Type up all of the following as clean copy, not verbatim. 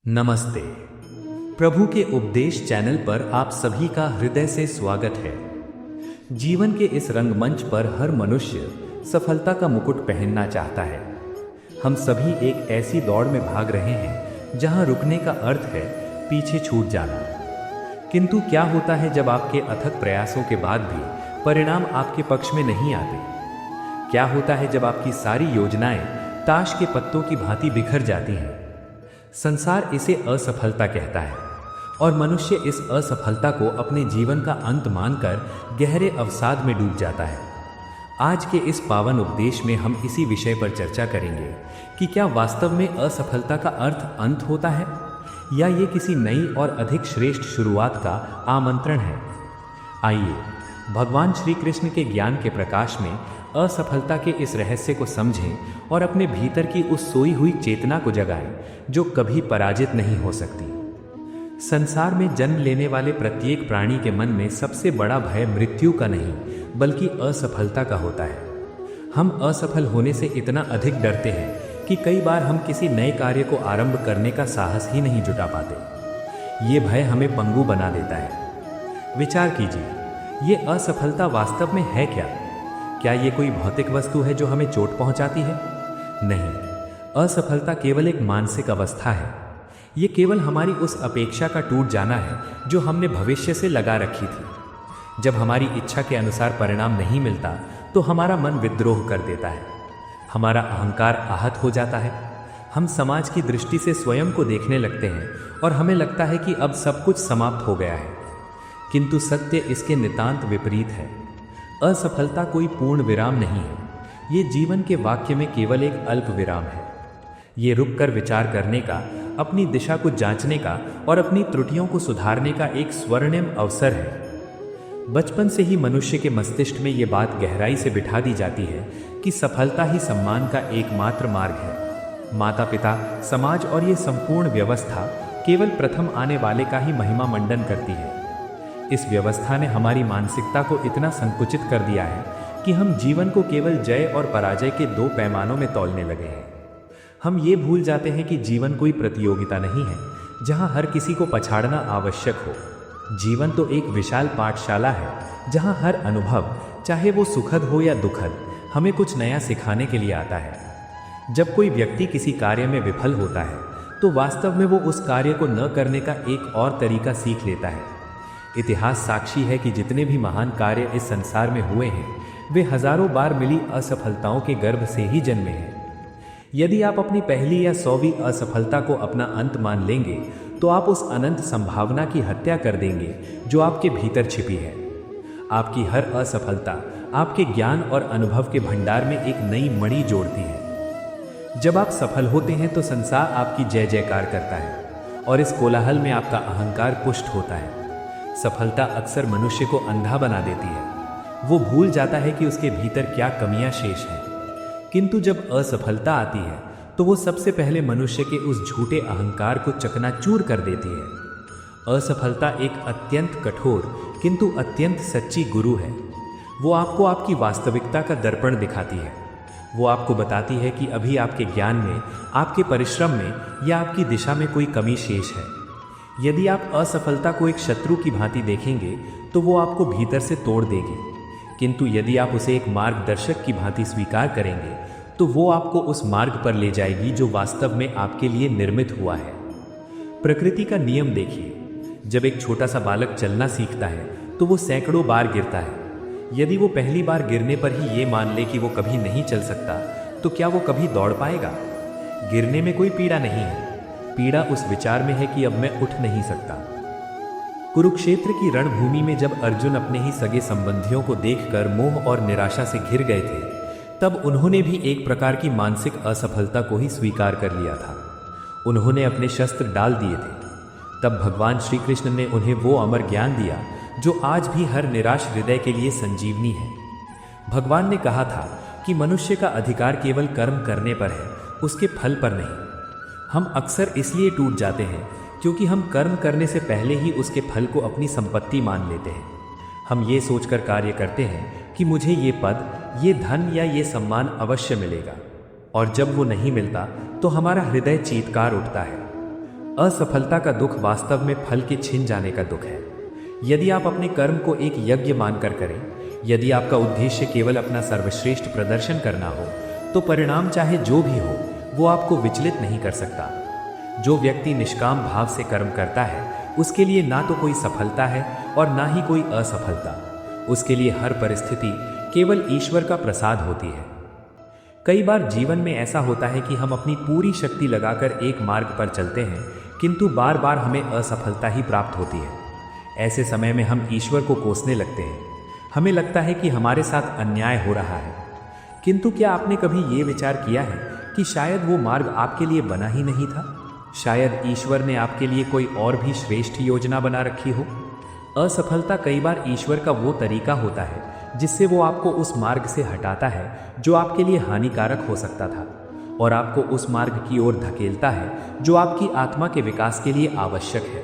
नमस्ते। प्रभु के उपदेश चैनल पर आप सभी का हृदय से स्वागत है। जीवन के इस रंगमंच पर हर मनुष्य सफलता का मुकुट पहनना चाहता है। हम सभी एक ऐसी दौड़ में भाग रहे हैं जहां रुकने का अर्थ है पीछे छूट जाना। किंतु क्या होता है जब आपके अथक प्रयासों के बाद भी परिणाम आपके पक्ष में नहीं आते? क्या होता है जब आपकी सारी योजनाएं ताश के पत्तों की भांति बिखर जाती हैं? संसार इसे असफलता कहता है और मनुष्य इस असफलता को अपने जीवन का अंत मानकर गहरे अवसाद में डूब जाता है। आज के इस पावन उपदेश में हम इसी विषय पर चर्चा करेंगे कि क्या वास्तव में असफलता का अर्थ अंत होता है या ये किसी नई और अधिक श्रेष्ठ शुरुआत का आमंत्रण है। आइए भगवान श्री कृष्ण के ज्ञान के प्रकाश में असफलता के इस रहस्य को समझें और अपने भीतर की उस सोई हुई चेतना को जगाएं जो कभी पराजित नहीं हो सकती। संसार में जन्म लेने वाले प्रत्येक प्राणी के मन में सबसे बड़ा भय मृत्यु का नहीं बल्कि असफलता का होता है। हम असफल होने से इतना अधिक डरते हैं कि कई बार हम किसी नए कार्य को आरंभ करने का साहस ही नहीं जुटा पाते। ये भय हमें पंगु बना देता है। विचार कीजिए, ये असफलता वास्तव में है क्या? क्या ये कोई भौतिक वस्तु है जो हमें चोट पहुंचाती है? नहीं, असफलता केवल एक मानसिक अवस्था है। ये केवल हमारी उस अपेक्षा का टूट जाना है जो हमने भविष्य से लगा रखी थी। जब हमारी इच्छा के अनुसार परिणाम नहीं मिलता तो हमारा मन विद्रोह कर देता है, हमारा अहंकार आहत हो जाता है। हम समाज की दृष्टि से स्वयं को देखने लगते हैं और हमें लगता है कि अब सब कुछ समाप्त हो गया है। किंतु सत्य इसके नितांत विपरीत है। असफलता कोई पूर्ण विराम नहीं है, ये जीवन के वाक्य में केवल एक अल्प विराम है। ये रुककर विचार करने का, अपनी दिशा को जांचने का और अपनी त्रुटियों को सुधारने का एक स्वर्णिम अवसर है। बचपन से ही मनुष्य के मस्तिष्क में ये बात गहराई से बिठा दी जाती है कि सफलता ही सम्मान का एकमात्र मार्ग है। माता पिता, समाज और ये संपूर्ण व्यवस्था केवल प्रथम आने वाले का ही महिमा मंडन करती है। इस व्यवस्था ने हमारी मानसिकता को इतना संकुचित कर दिया है कि हम जीवन को केवल जय और पराजय के दो पैमानों में तौलने लगे हैं। हम ये भूल जाते हैं कि जीवन कोई प्रतियोगिता नहीं है जहां हर किसी को पछाड़ना आवश्यक हो। जीवन तो एक विशाल पाठशाला है जहां हर अनुभव, चाहे वो सुखद हो या दुखद, हमें कुछ नया सिखाने के लिए आता है। जब कोई व्यक्ति किसी कार्य में विफल होता है तो वास्तव में वो उस कार्य को न करने का एक और तरीका सीख लेता है। इतिहास साक्षी है कि जितने भी महान कार्य इस संसार में हुए हैं वे हजारों बार मिली असफलताओं के गर्भ से ही जन्मे हैं। यदि आप अपनी पहली या 100वीं असफलता को अपना अंत मान लेंगे तो आप उस अनंत संभावना की हत्या कर देंगे जो आपके भीतर छिपी है। आपकी हर असफलता आपके ज्ञान और अनुभव के भंडार में एक नई मणि जोड़ती है। जब आप सफल होते हैं तो संसार आपकी जय जयकार करता है और इस कोलाहल में आपका अहंकार पुष्ट होता है। सफलता अक्सर मनुष्य को अंधा बना देती है। वो भूल जाता है कि उसके भीतर क्या कमियां शेष हैं। किंतु जब असफलता आती है तो वो सबसे पहले मनुष्य के उस झूठे अहंकार को चकनाचूर कर देती है। असफलता एक अत्यंत कठोर किंतु अत्यंत सच्ची गुरु है। वो आपको आपकी वास्तविकता का दर्पण दिखाती है। वो आपको बताती है कि अभी आपके ज्ञान में, आपके परिश्रम में या आपकी दिशा में कोई कमी शेष है। यदि आप असफलता को एक शत्रु की भांति देखेंगे तो वो आपको भीतर से तोड़ देगी, किंतु यदि आप उसे एक मार्गदर्शक की भांति स्वीकार करेंगे तो वो आपको उस मार्ग पर ले जाएगी जो वास्तव में आपके लिए निर्मित हुआ है। प्रकृति का नियम देखिए, जब एक छोटा सा बालक चलना सीखता है तो वो सैकड़ों बार गिरता है। यदि वो पहली बार गिरने पर ही ये मान ले कि वो कभी नहीं चल सकता तो क्या वो कभी दौड़ पाएगा? गिरने में कोई पीड़ा नहीं है, पीड़ा उस विचार में है कि अब मैं उठ नहीं सकता। कुरुक्षेत्र की रणभूमि में जब अर्जुन अपने ही सगे संबंधियों को देखकर मोह और निराशा से घिर गए थे तब उन्होंने भी एक प्रकार की मानसिक असफलता को ही स्वीकार कर लिया था। उन्होंने अपने शस्त्र डाल दिए थे। तब भगवान श्री कृष्ण ने उन्हें वो अमर ज्ञान दिया जो आज भी हर निराश हृदय के लिए संजीवनी है। भगवान ने कहा था कि मनुष्य का अधिकार केवल कर्म करने पर है, उसके फल पर नहीं। हम अक्सर इसलिए टूट जाते हैं क्योंकि हम कर्म करने से पहले ही उसके फल को अपनी संपत्ति मान लेते हैं। हम ये सोचकर कार्य करते हैं कि मुझे ये पद, ये धन या ये सम्मान अवश्य मिलेगा, और जब वो नहीं मिलता तो हमारा हृदय चीत्कार उठता है। असफलता का दुख वास्तव में फल के छिन जाने का दुख है। यदि आप अपने कर्म को एक यज्ञ मानकर करें, यदि आपका उद्देश्य केवल अपना सर्वश्रेष्ठ प्रदर्शन करना हो, तो परिणाम चाहे जो भी हो वो आपको विचलित नहीं कर सकता। जो व्यक्ति निष्काम भाव से कर्म करता है उसके लिए ना तो कोई सफलता है और ना ही कोई असफलता। उसके लिए हर परिस्थिति केवल ईश्वर का प्रसाद होती है। कई बार जीवन में ऐसा होता है कि हम अपनी पूरी शक्ति लगाकर एक मार्ग पर चलते हैं, किंतु बार बार हमें असफलता ही प्राप्त होती है। ऐसे समय में हम ईश्वर को कोसने लगते हैं। हमें लगता है कि हमारे साथ अन्याय हो रहा है। किंतु क्या आपने कभी ये विचार किया है कि शायद वो मार्ग आपके लिए बना ही नहीं था? शायद ईश्वर ने आपके लिए कोई और भी श्रेष्ठ योजना बना रखी हो। असफलता कई बार ईश्वर का वो तरीका होता है जिससे वो आपको उस मार्ग से हटाता है जो आपके लिए हानिकारक हो सकता था, और आपको उस मार्ग की ओर धकेलता है जो आपकी आत्मा के विकास के लिए आवश्यक है।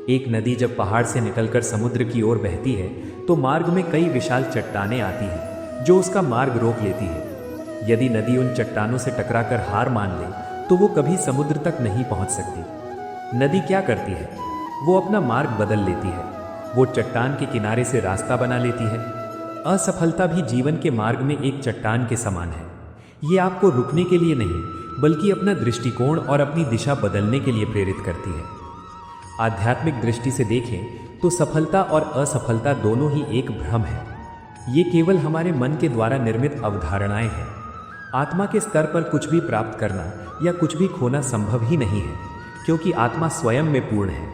एक नदी जब पहाड़ से निकलकर समुद्र की ओर बहती है तो मार्ग में कई विशाल चट्टानें आती हैं जो उसका मार्ग रोक लेती है। यदि नदी उन चट्टानों से टकराकर हार मान ले तो वो कभी समुद्र तक नहीं पहुंच सकती। नदी क्या करती है? वो अपना मार्ग बदल लेती है। वो चट्टान के किनारे से रास्ता बना लेती है। असफलता भी जीवन के मार्ग में एक चट्टान के समान है। ये आपको रुकने के लिए नहीं बल्कि अपना दृष्टिकोण और अपनी दिशा बदलने के लिए प्रेरित करती है। आध्यात्मिक दृष्टि से देखें तो सफलता और असफलता दोनों ही एक भ्रम है। ये केवल हमारे मन के द्वारा निर्मित अवधारणाएं हैं। आत्मा के स्तर पर कुछ भी प्राप्त करना या कुछ भी खोना संभव ही नहीं है, क्योंकि आत्मा स्वयं में पूर्ण है।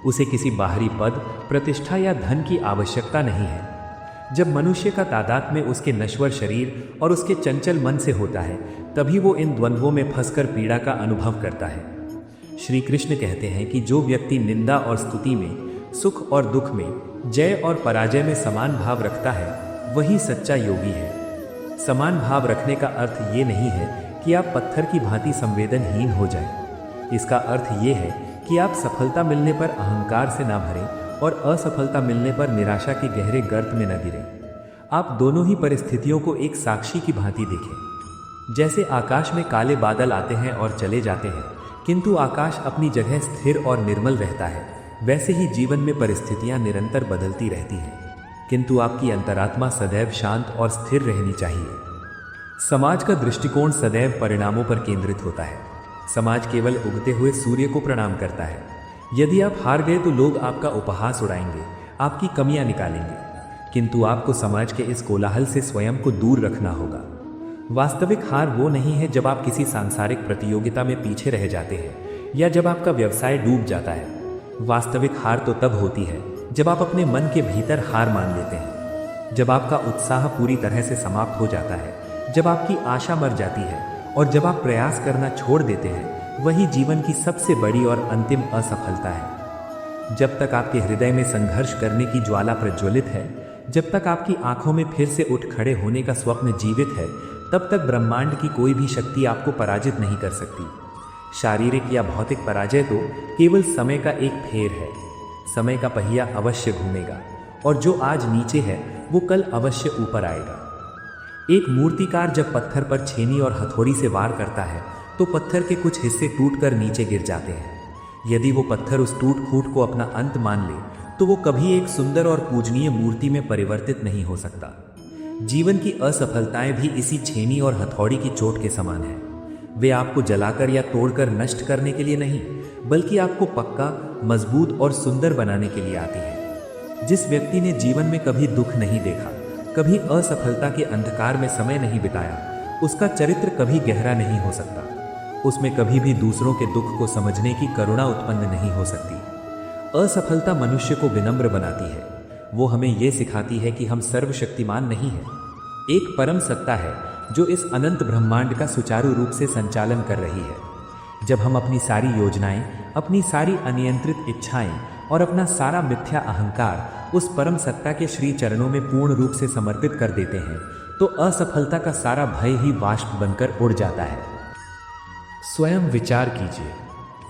उसे किसी बाहरी पद, प्रतिष्ठा या धन की आवश्यकता नहीं है। जब मनुष्य का तादाद में उसके नश्वर शरीर और उसके चंचल मन से होता है, तभी वो इन द्वंद्वों में फंसकर पीड़ा का अनुभव करता है। श्री कृष्ण कहते हैं कि जो व्यक्ति निंदा और स्तुति में, सुख और दुख में, जय और पराजय में समान भाव रखता है, वही सच्चा योगी है। समान भाव रखने का अर्थ ये नहीं है कि आप पत्थर की भांति संवेदनहीन हो जाएं। इसका अर्थ ये है कि आप सफलता मिलने पर अहंकार से ना भरें और असफलता मिलने पर निराशा के गहरे गर्त में न गिरें। आप दोनों ही परिस्थितियों को एक साक्षी की भांति देखें। जैसे आकाश में काले बादल आते हैं और चले जाते हैं, किंतु आकाश अपनी जगह स्थिर और निर्मल रहता है, वैसे ही जीवन में परिस्थितियां निरंतर बदलती रहती हैं, किंतु आपकी अंतरात्मा सदैव शांत और स्थिर रहनी चाहिए। समाज का दृष्टिकोण सदैव परिणामों पर केंद्रित होता है। समाज केवल उगते हुए सूर्य को प्रणाम करता है। यदि आप हार गए तो लोग आपका उपहास उड़ाएंगे, आपकी कमियां निकालेंगे, किंतु आपको समाज के इस कोलाहल से स्वयं को दूर रखना होगा। वास्तविक हार वो नहीं है जब आप किसी सांसारिक प्रतियोगिता में पीछे रह जाते हैं या जब आपका व्यवसाय डूब जाता है। वास्तविक हार तो तब होती है जब आप अपने मन के भीतर हार मान लेते हैं, जब आपका उत्साह पूरी तरह से समाप्त हो जाता है, जब आपकी आशा मर जाती है और जब आप प्रयास करना छोड़ देते हैं। वही जीवन की सबसे बड़ी और अंतिम असफलता है। जब तक आपके हृदय में संघर्ष करने की ज्वाला प्रज्वलित है, जब तक आपकी आंखों में फिर से उठ खड़े होने का स्वप्न जीवित है, तब तक ब्रह्मांड की कोई भी शक्ति आपको पराजित नहीं कर सकती। शारीरिक या भौतिक पराजय तो केवल समय का एक फेर है। समय का पहिया अवश्य घूमेगा और जो आज नीचे है वो कल अवश्य ऊपर आएगा। एक मूर्तिकार जब पत्थर पर छेनी और हथौड़ी से वार करता है तो पत्थर के कुछ हिस्से टूटकर नीचे गिर जाते हैं। यदि वो पत्थर उस टूट फूट को अपना अंत मान ले तो वो कभी एक सुंदर और पूजनीय मूर्ति में परिवर्तित नहीं हो सकता। जीवन की असफलताएं भी इसी छेनी और हथौड़ी की चोट के समान है। वे आपको जलाकर या तोड़कर नष्ट करने के लिए नहीं, बल्कि आपको पक्का, मजबूत और सुंदर बनाने के लिए आती है। जिस व्यक्ति ने जीवन में कभी दुख नहीं देखा, कभी असफलता के अंधकार में समय नहीं बिताया, उसका चरित्र कभी गहरा नहीं हो सकता। उसमें कभी भी दूसरों के दुख को समझने की करुणा उत्पन्न नहीं हो सकती। असफलता मनुष्य को विनम्र बनाती है। वो हमें ये सिखाती है कि हम सर्वशक्तिमान नहीं हैं। एक परम सत्ता है जो इस अनंत ब्रह्मांड का सुचारू रूप से संचालन कर रही है। जब हम अपनी सारी योजनाएं, अपनी सारी अनियंत्रित इच्छाएं और अपना सारा मिथ्या अहंकार उस परम सत्ता के श्री चरणों में पूर्ण रूप से समर्पित कर देते हैं, तो असफलता का सारा भय ही वाष्प बनकर उड़ जाता है। स्वयं विचार कीजिए,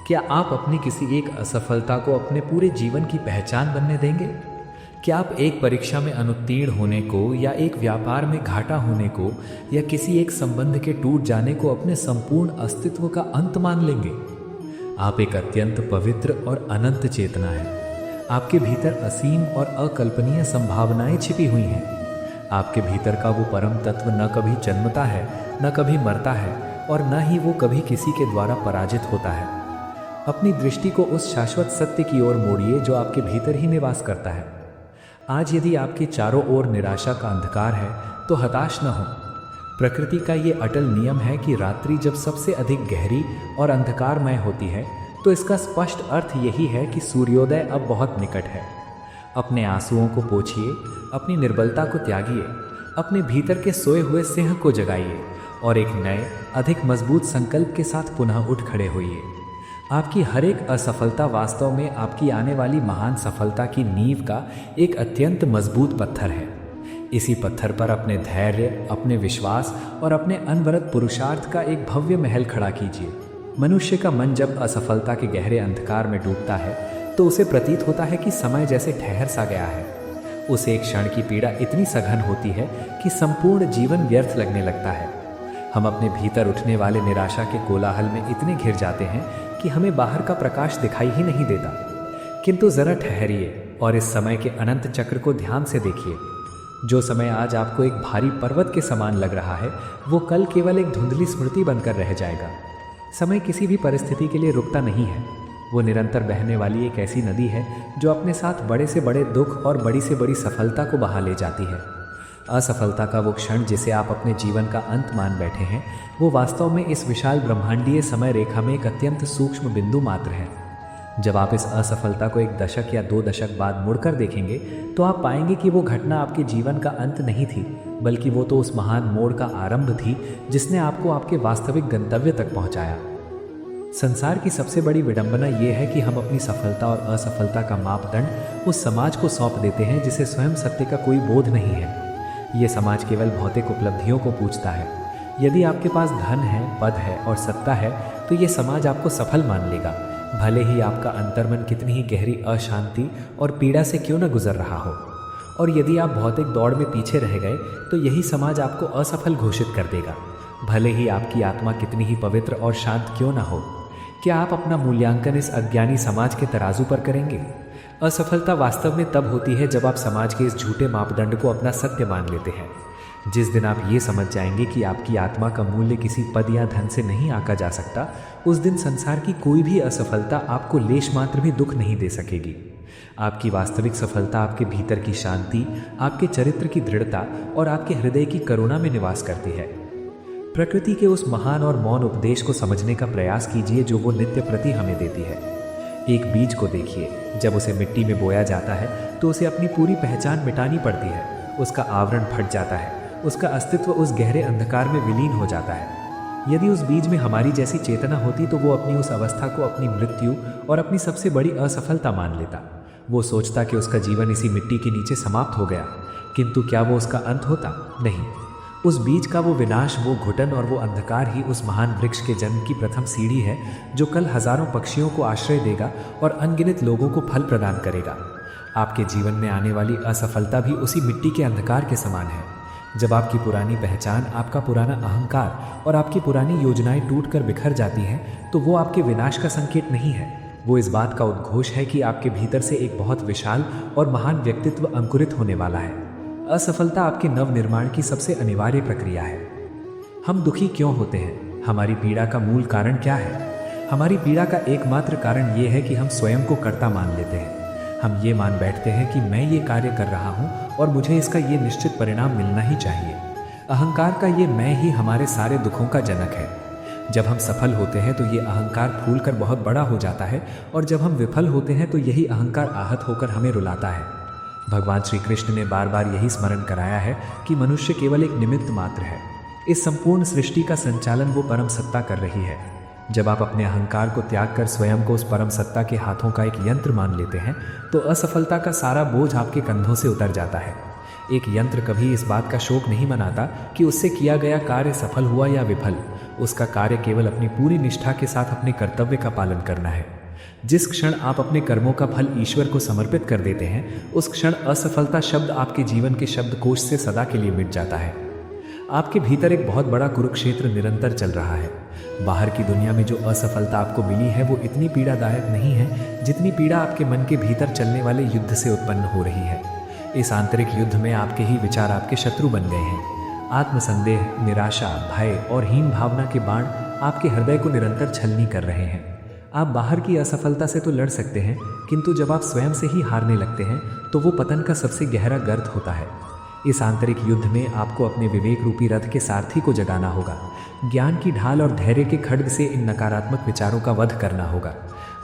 क्या आप अपनी किसी एक असफलता को अपने पूरे जीवन की पहचान बनने देंगे? क्या आप एक परीक्षा में अनुत्तीर्ण होने को या एक व्यापार में घाटा होने को या किसी एक संबंध के टूट जाने को अपने संपूर्ण अस्तित्व का अंत मान लेंगे? आप एक अत्यंत पवित्र और अनंत चेतना है। आपके भीतर असीम और अकल्पनीय संभावनाएं छिपी हुई हैं। आपके भीतर का वो परम तत्व न कभी जन्मता है, न कभी मरता है और न ही वो कभी किसी के द्वारा पराजित होता है। अपनी दृष्टि को उस शाश्वत सत्य की ओर मोड़िए जो आपके भीतर ही निवास करता है। आज यदि आपके चारों ओर निराशा का अंधकार है तो हताश न हो। प्रकृति का ये अटल नियम है कि रात्रि जब सबसे अधिक गहरी और अंधकारमय होती है तो इसका स्पष्ट अर्थ यही है कि सूर्योदय अब बहुत निकट है। अपने आंसुओं को पोंछिए, अपनी निर्बलता को त्यागिए, अपने भीतर के सोए हुए सिंह को जगाइए और एक नए, अधिक मजबूत संकल्प के साथ पुनः उठ खड़े होइए। आपकी हर एक असफलता वास्तव में आपकी आने वाली महान सफलता की नींव का एक अत्यंत मजबूत पत्थर है। इसी पत्थर पर अपने धैर्य, अपने विश्वास और अपने अनवरत पुरुषार्थ का एक भव्य महल खड़ा कीजिए। मनुष्य का मन जब असफलता के गहरे अंधकार में डूबता है तो उसे प्रतीत होता है कि समय जैसे ठहर सा गया है। उसे एक क्षण की पीड़ा इतनी सघन होती है कि संपूर्ण जीवन व्यर्थ लगने लगता है। हम अपने भीतर उठने वाले निराशा के कोलाहल में इतने घिर जाते हैं कि हमें बाहर का प्रकाश दिखाई ही नहीं देता। किंतु जरा ठहरिए और इस समय के अनंत चक्र को ध्यान से देखिए। जो समय आज आपको एक भारी पर्वत के समान लग रहा है वो कल केवल एक धुंधली स्मृति बनकर रह जाएगा। समय किसी भी परिस्थिति के लिए रुकता नहीं है। वो निरंतर बहने वाली एक ऐसी नदी है जो अपने साथ बड़े से बड़े दुख और बड़ी से बड़ी सफलता को बहा ले जाती है। असफलता का वो क्षण जिसे आप अपने जीवन का अंत मान बैठे हैं वो वास्तव में इस विशाल ब्रह्मांडीय समय रेखा में एक अत्यंत सूक्ष्म बिंदु मात्र है। जब आप इस असफलता को 1 दशक या 2 दशक बाद मुड़कर देखेंगे तो आप पाएंगे कि वो घटना आपके जीवन का अंत नहीं थी, बल्कि वो तो उस महान मोड़ का आरंभ थी जिसने आपको आपके वास्तविक गंतव्य तक पहुंचाया। संसार की सबसे बड़ी विडंबना ये है कि हम अपनी सफलता और असफलता का मापदंड उस समाज को सौंप देते हैं जिसे स्वयं सत्य का कोई बोध नहीं है। ये समाज केवल भौतिक उपलब्धियों को पूछता है। यदि आपके पास धन है, पद है और सत्ता है तो ये समाज आपको सफल मान लेगा, भले ही आपका अंतर्मन कितनी ही गहरी अशांति और पीड़ा से क्यों न गुजर रहा हो। और यदि आप भौतिक दौड़ में पीछे रह गए तो यही समाज आपको असफल घोषित कर देगा, भले ही आपकी आत्मा कितनी ही पवित्र और शांत क्यों न हो। क्या आप अपना मूल्यांकन इस अज्ञानी समाज के तराजू पर करेंगे? असफलता वास्तव में तब होती है जब आप समाज के इस झूठे मापदंड को अपना सत्य मान लेते हैं। जिस दिन आप ये समझ जाएंगे कि आपकी आत्मा का मूल्य किसी पद या धन से नहीं आंका जा सकता, उस दिन संसार की कोई भी असफलता आपको लेश मात्र भी दुख नहीं दे सकेगी। आपकी वास्तविक सफलता आपके भीतर की शांति, आपके चरित्र की दृढ़ता और आपके हृदय की करुणा में निवास करती है। प्रकृति के उस महान और मौन उपदेश को समझने का प्रयास कीजिए जो वो नित्य प्रति हमें देती है। एक बीज को देखिए, जब उसे मिट्टी में बोया जाता है तो उसे अपनी पूरी पहचान मिटानी पड़ती है। उसका आवरण फट जाता है, उसका अस्तित्व उस गहरे अंधकार में विलीन हो जाता है। यदि उस बीज में हमारी जैसी चेतना होती तो वो अपनी उस अवस्था को अपनी मृत्यु और अपनी सबसे बड़ी असफलता मान लेता। वो सोचता कि उसका जीवन इसी मिट्टी के नीचे समाप्त हो गया, किंतु क्या वो उसका अंत होता? नहीं। उस बीज का वो विनाश, वो घुटन और वो अंधकार ही उस महान वृक्ष के जन्म की प्रथम सीढ़ी है जो कल हजारों पक्षियों को आश्रय देगा और अनगिनत लोगों को फल प्रदान करेगा। आपके जीवन में आने वाली असफलता भी उसी मिट्टी के अंधकार के समान है। जब आपकी पुरानी पहचान, आपका पुराना अहंकार और आपकी पुरानी योजनाएं टूटकर बिखर जाती हैं तो वो आपके विनाश का संकेत नहीं है। वो इस बात का उद्घोष है कि आपके भीतर से एक बहुत विशाल और महान व्यक्तित्व अंकुरित होने वाला है। असफलता आपके नव निर्माण की सबसे अनिवार्य प्रक्रिया है। हम दुखी क्यों होते हैं? हमारी पीड़ा का मूल कारण क्या है? हमारी पीड़ा का एकमात्र कारण ये है कि हम स्वयं को कर्ता मान लेते हैं। हम ये मान बैठते हैं कि मैं ये कार्य कर रहा हूँ और मुझे इसका ये निश्चित परिणाम मिलना ही चाहिए। अहंकार का ये मैं ही हमारे सारे दुखों का जनक है। जब हम सफल होते हैं तो ये अहंकार फूलकर बहुत बड़ा हो जाता है और जब हम विफल होते हैं तो यही अहंकार आहत होकर हमें रुलाता है। भगवान श्री कृष्ण ने बार बार यही स्मरण कराया है कि मनुष्य केवल एक निमित्त मात्र है। इस संपूर्ण सृष्टि का संचालन वो परम सत्ता कर रही है। जब आप अपने अहंकार को त्याग कर स्वयं को उस परम सत्ता के हाथों का एक यंत्र मान लेते हैं तो असफलता का सारा बोझ आपके कंधों से उतर जाता है। एक यंत्र कभी इस बात का शोक नहीं मनाता कि उससे किया गया कार्य सफल हुआ या विफल। उसका कार्य केवल अपनी पूरी निष्ठा के साथ अपने कर्तव्य का पालन करना है। जिस क्षण आप अपने कर्मों का फल ईश्वर को समर्पित कर देते हैं उस क्षण असफलता शब्द आपके जीवन के शब्दकोश से सदा के लिए मिट जाता है। आपके भीतर एक बहुत बड़ा कुरुक्षेत्र निरंतर चल रहा है। बाहर की दुनिया में जो असफलता आपको मिली है वो इतनी पीड़ादायक नहीं है जितनी पीड़ा आपके मन के भीतर चलने वाले युद्ध से उत्पन्न हो रही है। इस आंतरिक युद्ध में आपके ही विचार आपके शत्रु बन गए हैं। आत्मसंदेह, निराशा, भय और हीन भावना के बाण आपके हृदय को निरंतर छलनी कर रहे हैं। आप बाहर की असफलता से तो लड़ सकते हैं, किंतु जब आप स्वयं से ही हारने लगते हैं तो वो पतन का सबसे गहरा गर्त होता है। इस आंतरिक युद्ध में आपको अपने विवेक रूपी रथ के सारथी को जगाना होगा। ज्ञान की ढाल और धैर्य के खड्ग से इन नकारात्मक विचारों का वध करना होगा।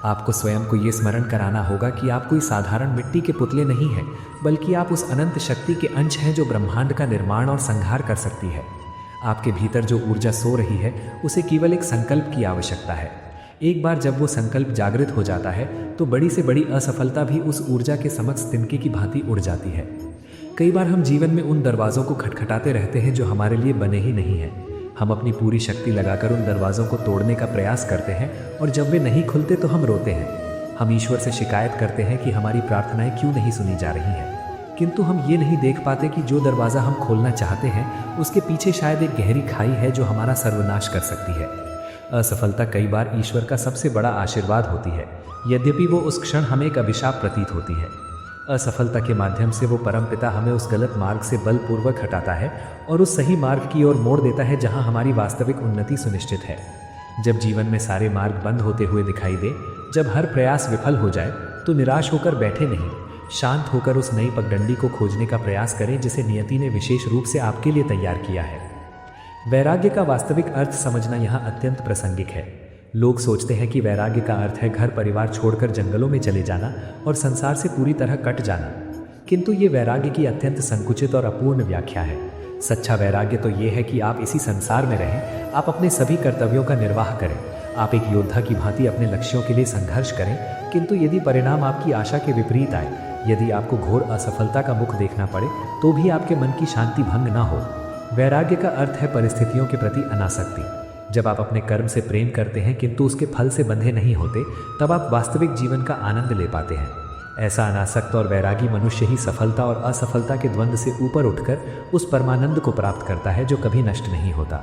आपको स्वयं को ये स्मरण कराना होगा कि आप कोई साधारण मिट्टी के पुतले नहीं हैं, बल्कि आप उस अनंत शक्ति के अंश हैं जो ब्रह्मांड का निर्माण और संहार कर सकती है। आपके भीतर जो ऊर्जा सो रही है उसे केवल एक संकल्प की आवश्यकता है। एक बार जब वो संकल्प जागृत हो जाता है तो बड़ी से बड़ी असफलता भी उस ऊर्जा के समक्ष तिनके की भांति उड़ जाती है। कई बार हम जीवन में उन दरवाज़ों को खटखटाते रहते हैं जो हमारे लिए बने ही नहीं हैं। हम अपनी पूरी शक्ति लगाकर उन दरवाज़ों को तोड़ने का प्रयास करते हैं और जब वे नहीं खुलते तो हम रोते हैं। हम ईश्वर से शिकायत करते हैं कि हमारी प्रार्थनाएं क्यों नहीं सुनी जा रही हैं, किंतु हम ये नहीं देख पाते कि जो दरवाज़ा हम खोलना चाहते हैं उसके पीछे शायद एक गहरी खाई है जो हमारा सर्वनाश कर सकती है। असफलता कई बार ईश्वर का सबसे बड़ा आशीर्वाद होती है, यद्यपि वो उस क्षण हमें एक अभिशाप प्रतीत होती है। असफलता के माध्यम से वो परमपिता हमें उस गलत मार्ग से बलपूर्वक हटाता है और उस सही मार्ग की ओर मोड़ देता है जहां हमारी वास्तविक उन्नति सुनिश्चित है। जब जीवन में सारे मार्ग बंद होते हुए दिखाई दे, जब हर प्रयास विफल हो जाए, तो निराश होकर बैठे नहीं, शांत होकर उस नई पगडंडी को खोजने का प्रयास करें जिसे नियति ने विशेष रूप से आपके लिए तैयार किया है। वैराग्य का वास्तविक अर्थ समझना यहाँ अत्यंत प्रासंगिक है। लोग सोचते हैं कि वैराग्य का अर्थ है घर परिवार छोड़कर जंगलों में चले जाना और संसार से पूरी तरह कट जाना, किंतु ये वैराग्य की अत्यंत संकुचित और अपूर्ण व्याख्या है। सच्चा वैराग्य तो ये है कि आप इसी संसार में रहें, आप अपने सभी कर्तव्यों का निर्वाह करें, आप एक योद्धा की भांति अपने लक्ष्यों के लिए संघर्ष करें, किंतु यदि परिणाम आपकी आशा के विपरीत आए, यदि आपको घोर असफलता का मुख देखना पड़े, तो भी आपके मन की शांति भंग ना हो। वैराग्य का अर्थ है परिस्थितियों के प्रति अनासक्ति। जब आप अपने कर्म से प्रेम करते हैं किंतु उसके फल से बंधे नहीं होते, तब आप वास्तविक जीवन का आनंद ले पाते हैं। ऐसा अनासक्त और वैरागी मनुष्य ही सफलता और असफलता के द्वंद्व से ऊपर उठकर उस परमानंद को प्राप्त करता है जो कभी नष्ट नहीं होता।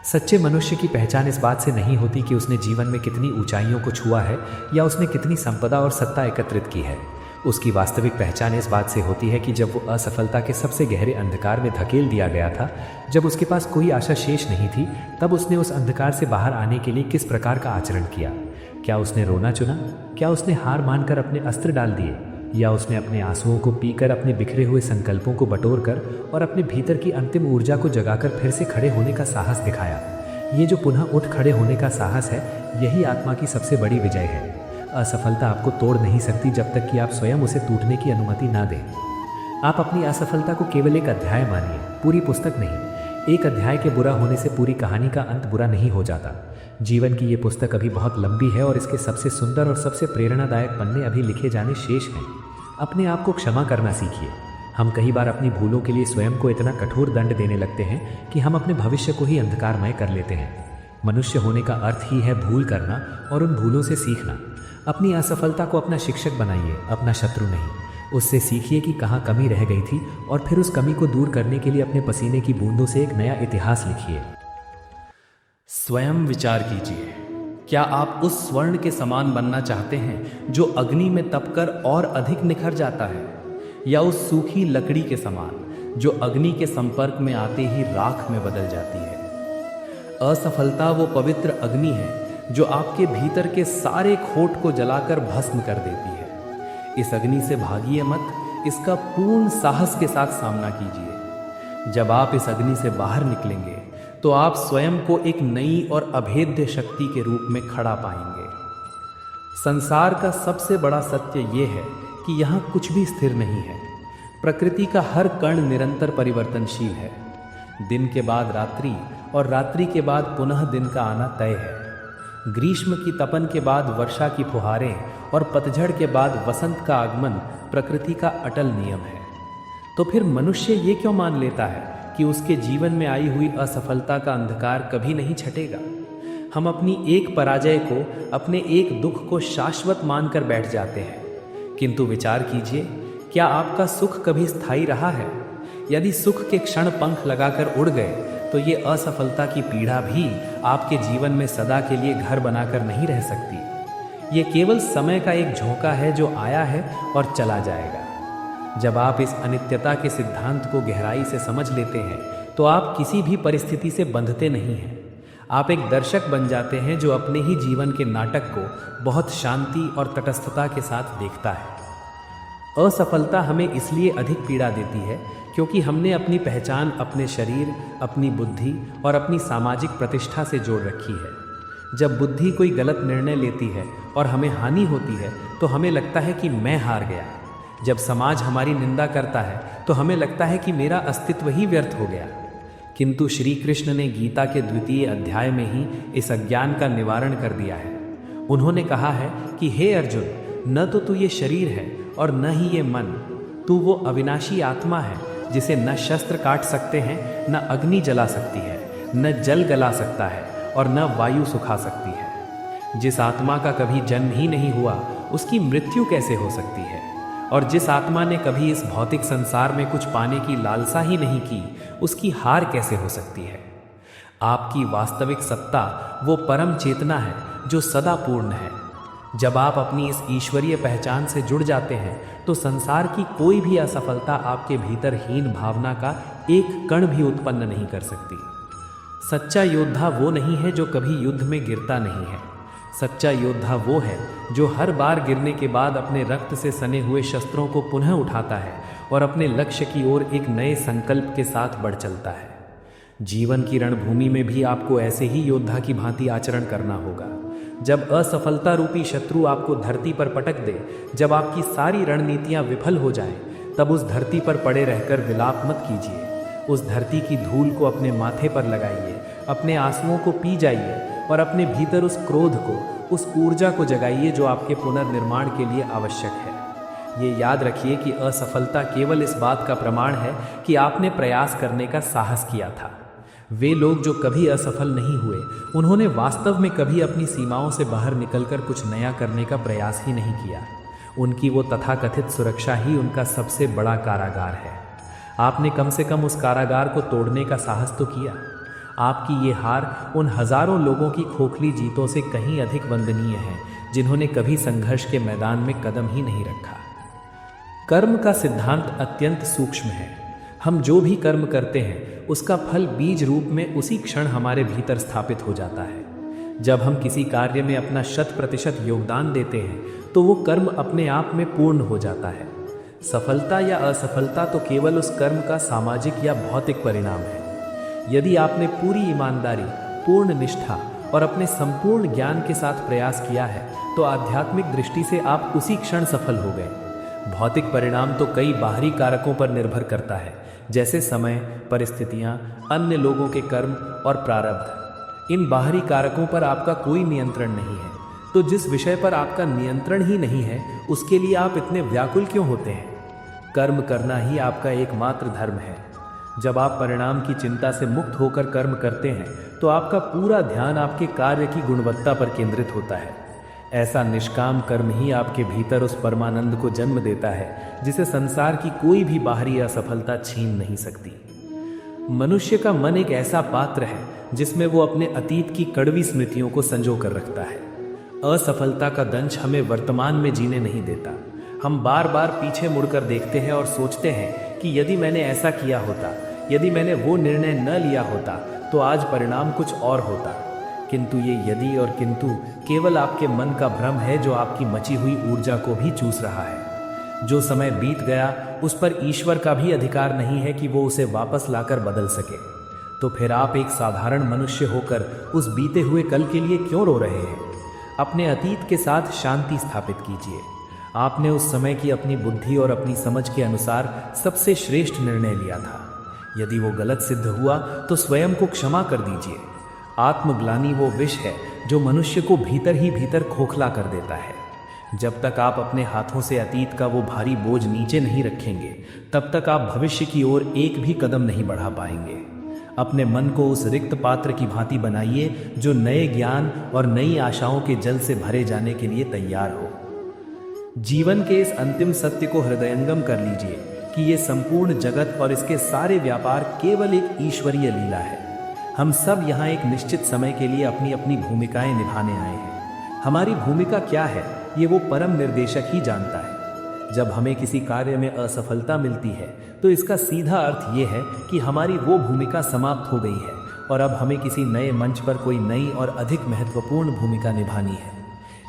सच्चे मनुष्य की पहचान इस बात से नहीं होती कि उसने जीवन में कितनी ऊंचाइयों को छुआ है या उसने कितनी संपदा और सत्ता एकत्रित की है। उसकी वास्तविक पहचान इस बात से होती है कि जब वो असफलता के सबसे गहरे अंधकार में धकेल दिया गया था, जब उसके पास कोई आशा शेष नहीं थी, तब उसने उस अंधकार से बाहर आने के लिए किस प्रकार का आचरण किया। क्या उसने रोना चुना? क्या उसने हार मानकर अपने अस्त्र डाल दिए? या उसने अपने आंसुओं को पीकर अपने बिखरे हुए संकल्पों को बटोरकर और अपने भीतर की अंतिम ऊर्जा को जगाकर फिर से खड़े होने का साहस दिखाया? ये जो पुनः उठ खड़े होने का साहस है, यही आत्मा की सबसे बड़ी विजय है। असफलता आपको तोड़ नहीं सकती जब तक कि आप स्वयं उसे टूटने की अनुमति ना दें। आप अपनी असफलता को केवल एक अध्याय मानिए, पूरी पुस्तक नहीं। एक अध्याय के बुरा होने से पूरी कहानी का अंत बुरा नहीं हो जाता। जीवन की ये पुस्तक अभी बहुत लंबी है और इसके सबसे सुंदर और सबसे प्रेरणादायक पन्ने अभी लिखे जाने शेष हैं। अपने आप को क्षमा करना सीखिए। हम कई बार अपनी भूलों के लिए स्वयं को इतना कठोर दंड देने लगते हैं कि हम अपने भविष्य को ही अंधकारमय कर लेते हैं। मनुष्य होने का अर्थ ही है भूल करना और उन भूलों से सीखना। अपनी असफलता को अपना शिक्षक बनाइए, अपना शत्रु नहीं। उससे सीखिए कि कहाँ कमी रह गई थी और फिर उस कमी को दूर करने के लिए अपने पसीने की बूंदों से एक नया इतिहास लिखिए। स्वयं विचार कीजिए, क्या आप उस स्वर्ण के समान बनना चाहते हैं जो अग्नि में तपकर और अधिक निखर जाता है, या उस सूखी लकड़ी के समान जो अग्नि के संपर्क में आते ही राख में बदल जाती है? असफलता वो पवित्र अग्नि है जो आपके भीतर के सारे खोट को जलाकर भस्म कर देती है। इस अग्नि से भागिए मत, इसका पूर्ण साहस के साथ सामना कीजिए। जब आप इस अग्नि से बाहर निकलेंगे तो आप स्वयं को एक नई और अभेद्य शक्ति के रूप में खड़ा पाएंगे। संसार का सबसे बड़ा सत्य यह है कि यहाँ कुछ भी स्थिर नहीं है। प्रकृति का हर कण निरंतर परिवर्तनशील है। दिन के बाद रात्रि और रात्रि के बाद पुनः दिन का आना तय है। ग्रीष्म की तपन के बाद वर्षा की फुहारें और पतझड़ के बाद वसंत का आगमन प्रकृति का अटल नियम है। तो फिर मनुष्य ये क्यों मान लेता है कि उसके जीवन में आई हुई असफलता का अंधकार कभी नहीं छटेगा? हम अपनी एक पराजय को, अपने एक दुख को शाश्वत मानकर बैठ जाते हैं। किंतु विचार कीजिए, क्या आपका सुख कभी स्थायी रहा है? यदि सुख के क्षण पंख लगाकर उड़ गए तो ये असफलता की पीड़ा भी आपके जीवन में सदा के लिए घर बनाकर नहीं रह सकती। ये केवल समय का एक झोंका है जो आया है और चला जाएगा। जब आप इस अनित्यता के सिद्धांत को गहराई से समझ लेते हैं तो आप किसी भी परिस्थिति से बंधते नहीं हैं। आप एक दर्शक बन जाते हैं जो अपने ही जीवन के नाटक को बहुत शांति और तटस्थता के साथ देखता है। असफलता हमें इसलिए अधिक पीड़ा देती है क्योंकि हमने अपनी पहचान अपने शरीर, अपनी बुद्धि और अपनी सामाजिक प्रतिष्ठा से जोड़ रखी है। जब बुद्धि कोई गलत निर्णय लेती है और हमें हानि होती है तो हमें लगता है कि मैं हार गया। जब समाज हमारी निंदा करता है तो हमें लगता है कि मेरा अस्तित्व ही व्यर्थ हो गया। किंतु श्री कृष्ण ने गीता के 2वें अध्याय में ही इस अज्ञान का निवारण कर दिया है। उन्होंने कहा है कि हे अर्जुन, न तो तू ये शरीर है और न ही ये मन, तू वो अविनाशी आत्मा है जिसे न शस्त्र काट सकते हैं, न अग्नि जला सकती है, न जल गला सकता है और न वायु सुखा सकती है। जिस आत्मा का कभी जन्म ही नहीं हुआ उसकी मृत्यु कैसे हो सकती है? और जिस आत्मा ने कभी इस भौतिक संसार में कुछ पाने की लालसा ही नहीं की उसकी हार कैसे हो सकती है? आपकी वास्तविक सत्ता वो परम चेतना है जो सदा पूर्ण है। जब आप अपनी इस ईश्वरीय पहचान से जुड़ जाते हैं तो संसार की कोई भी असफलता आपके भीतर हीन भावना का एक कण भी उत्पन्न नहीं कर सकती। सच्चा योद्धा वो नहीं है जो कभी युद्ध में गिरता नहीं है। सच्चा योद्धा वो है जो हर बार गिरने के बाद अपने रक्त से सने हुए शस्त्रों को पुनः उठाता है और अपने लक्ष्य की ओर एक नए संकल्प के साथ बढ़ चलता है। जीवन की रणभूमि में भी आपको ऐसे ही योद्धा की भांति आचरण करना होगा। जब असफलता रूपी शत्रु आपको धरती पर पटक दे, जब आपकी सारी रणनीतियां विफल हो जाएं, तब उस धरती पर पड़े रहकर विलाप मत कीजिए। उस धरती की धूल को अपने माथे पर लगाइए, अपने आंसुओं को पी जाइए और अपने भीतर उस क्रोध को, उस ऊर्जा को जगाइए जो आपके पुनर्निर्माण के लिए आवश्यक है। ये याद रखिए कि असफलता केवल इस बात का प्रमाण है कि आपने प्रयास करने का साहस किया था। वे लोग जो कभी असफल नहीं हुए, उन्होंने वास्तव में कभी अपनी सीमाओं से बाहर निकलकर कुछ नया करने का प्रयास ही नहीं किया। उनकी वो तथाकथित सुरक्षा ही उनका सबसे बड़ा कारागार है। आपने कम से कम उस कारागार को तोड़ने का साहस तो किया। आपकी ये हार उन हजारों लोगों की खोखली जीतों से कहीं अधिक वंदनीय है जिन्होंने कभी संघर्ष के मैदान में कदम ही नहीं रखा। कर्म का सिद्धांत अत्यंत सूक्ष्म है। हम जो भी कर्म करते हैं उसका फल बीज रूप में उसी क्षण हमारे भीतर स्थापित हो जाता है। जब हम किसी कार्य में अपना 100% योगदान देते हैं तो वो कर्म अपने आप में पूर्ण हो जाता है। सफलता या असफलता तो केवल उस कर्म का सामाजिक या भौतिक परिणाम है। यदि आपने पूरी ईमानदारी, पूर्ण निष्ठा और अपने संपूर्ण ज्ञान के साथ प्रयास किया है तो आध्यात्मिक दृष्टि से आप उसी क्षण सफल हो गए। भौतिक परिणाम तो कई बाहरी कारकों पर निर्भर करता है, जैसे समय, परिस्थितियां, अन्य लोगों के कर्म और प्रारब्ध। इन बाहरी कारकों पर आपका कोई नियंत्रण नहीं है, तो जिस विषय पर आपका नियंत्रण ही नहीं है उसके लिए आप इतने व्याकुल क्यों होते हैं? कर्म करना ही आपका एकमात्र धर्म है। जब आप परिणाम की चिंता से मुक्त होकर कर्म करते हैं तो आपका पूरा ध्यान आपके कार्य की गुणवत्ता पर केंद्रित होता है। ऐसा निष्काम कर्म ही आपके भीतर उस परमानंद को जन्म देता है जिसे संसार की कोई भी बाहरी असफलता छीन नहीं सकती। मनुष्य का मन एक ऐसा पात्र है जिसमें वो अपने अतीत की कड़वी स्मृतियों को संजो कर रखता है। असफलता का दंश हमें वर्तमान में जीने नहीं देता। हम बार बार पीछे मुड़कर देखते हैं और सोचते हैं कि यदि मैंने ऐसा किया होता, यदि मैंने वो निर्णय न लिया होता तो आज परिणाम कुछ और होता। किंतु ये यदि और किंतु केवल आपके मन का भ्रम है जो आपकी मची हुई ऊर्जा को भी चूस रहा है। जो समय बीत गया उस पर ईश्वर का भी अधिकार नहीं है कि वो उसे वापस लाकर बदल सके। तो फिर आप एक साधारण मनुष्य होकर उस बीते हुए कल के लिए क्यों रो रहे हैं? अपने अतीत के साथ शांति स्थापित कीजिए। आपने उस समय की अपनी बुद्धि और अपनी समझ के अनुसार सबसे श्रेष्ठ निर्णय लिया था। यदि वो गलत सिद्ध हुआ तो स्वयं को क्षमा कर दीजिए। आत्मग्लानि वो विष है जो मनुष्य को भीतर ही भीतर खोखला कर देता है। जब तक आप अपने हाथों से अतीत का वो भारी बोझ नीचे नहीं रखेंगे तब तक आप भविष्य की ओर एक भी कदम नहीं बढ़ा पाएंगे। अपने मन को उस रिक्त पात्र की भांति बनाइए जो नए ज्ञान और नई आशाओं के जल से भरे जाने के लिए तैयार हो। जीवन के इस अंतिम सत्य को हृदयंगम कर लीजिए कि ये संपूर्ण जगत और इसके सारे व्यापार केवल एक ईश्वरीय लीला है। हम सब यहाँ एक निश्चित समय के लिए अपनी अपनी भूमिकाएं निभाने आए हैं। हमारी भूमिका क्या है ये वो परम निर्देशक ही जानता है। जब हमें किसी कार्य में असफलता मिलती है तो इसका सीधा अर्थ ये है कि हमारी वो भूमिका समाप्त हो गई है और अब हमें किसी नए मंच पर कोई नई और अधिक महत्वपूर्ण भूमिका निभानी है।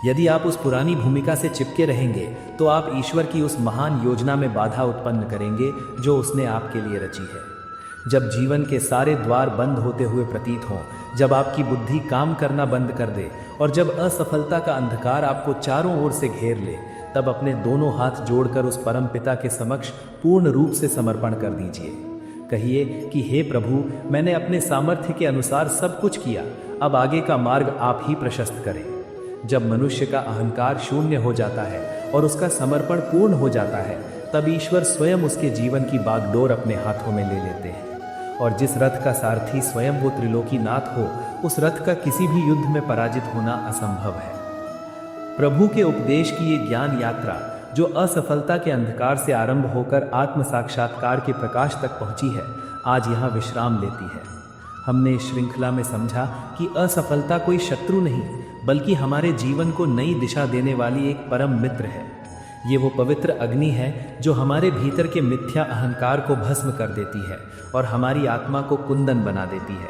यदि आप उस पुरानी भूमिका से चिपके रहेंगे तो आप ईश्वर की उस महान योजना में बाधा उत्पन्न करेंगे जो उसने आपके लिए रची है। जब जीवन के सारे द्वार बंद होते हुए प्रतीत हों, जब आपकी बुद्धि काम करना बंद कर दे और जब असफलता का अंधकार आपको चारों ओर से घेर ले, तब अपने दोनों हाथ जोड़कर उस परम पिता के समक्ष पूर्ण रूप से समर्पण कर दीजिए। कहिए कि हे प्रभु, मैंने अपने सामर्थ्य के अनुसार सब कुछ किया, अब आगे का मार्ग आप ही प्रशस्त करें। जब मनुष्य का अहंकार शून्य हो जाता है और उसका समर्पण पूर्ण हो जाता है, तब ईश्वर स्वयं उसके जीवन की बागडोर अपने हाथों में ले लेते हैं। और जिस रथ का सारथी स्वयं वो त्रिलोकीनाथ हो, उस रथ का किसी भी युद्ध में पराजित होना असंभव है। प्रभु के उपदेश की ये ज्ञान यात्रा जो असफलता के अंधकार से आरंभ होकर आत्म साक्षात्कार के प्रकाश तक पहुंची है, आज यहाँ विश्राम लेती है। हमने इस श्रृंखला में समझा कि असफलता कोई शत्रु नहीं, बल्कि हमारे जीवन को नई दिशा देने वाली एक परम मित्र है। ये वो पवित्र अग्नि है जो हमारे भीतर के मिथ्या अहंकार को भस्म कर देती है और हमारी आत्मा को कुंदन बना देती है।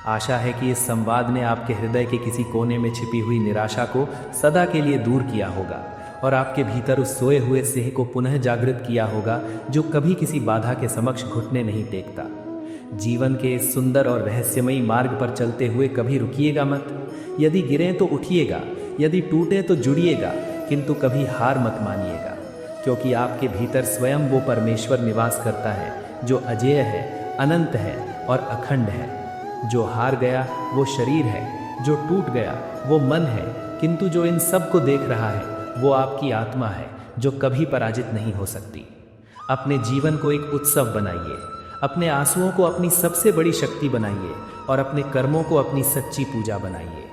आशा है कि इस संवाद ने आपके हृदय के किसी कोने में छिपी हुई निराशा को सदा के लिए दूर किया होगा और आपके भीतर उस सोए हुए सिंह को पुनः जागृत किया होगा जो कभी किसी बाधा के समक्ष घुटने नहीं टेकता। जीवन के इस सुंदर और रहस्यमयी मार्ग पर चलते हुए कभी रुकिएगा मत। यदि गिरें तो उठिएगा, यदि टूटे तो जुड़िएगा, किंतु कभी हार मत मानिएगा, क्योंकि आपके भीतर स्वयं वो परमेश्वर निवास करता है जो अजेय है, अनंत है और अखंड है। जो हार गया वो शरीर है, जो टूट गया वो मन है, किंतु जो इन सब को देख रहा है वो आपकी आत्मा है जो कभी पराजित नहीं हो सकती। अपने जीवन को एक उत्सव बनाइए, अपने आंसुओं को अपनी सबसे बड़ी शक्ति बनाइए और अपने कर्मों को अपनी सच्ची पूजा बनाइए।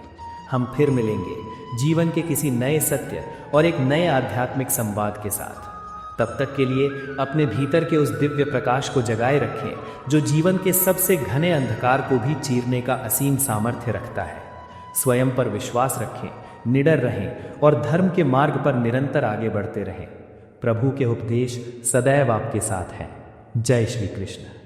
हम फिर मिलेंगे जीवन के किसी नए सत्य और एक नए आध्यात्मिक संवाद के साथ। तब तक के लिए अपने भीतर के उस दिव्य प्रकाश को जगाए रखें जो जीवन के सबसे घने अंधकार को भी चीरने का असीम सामर्थ्य रखता है। स्वयं पर विश्वास रखें, निडर रहें और धर्म के मार्ग पर निरंतर आगे बढ़ते रहें। प्रभु के उपदेश सदैव आपके साथ हैं। जय श्री कृष्ण।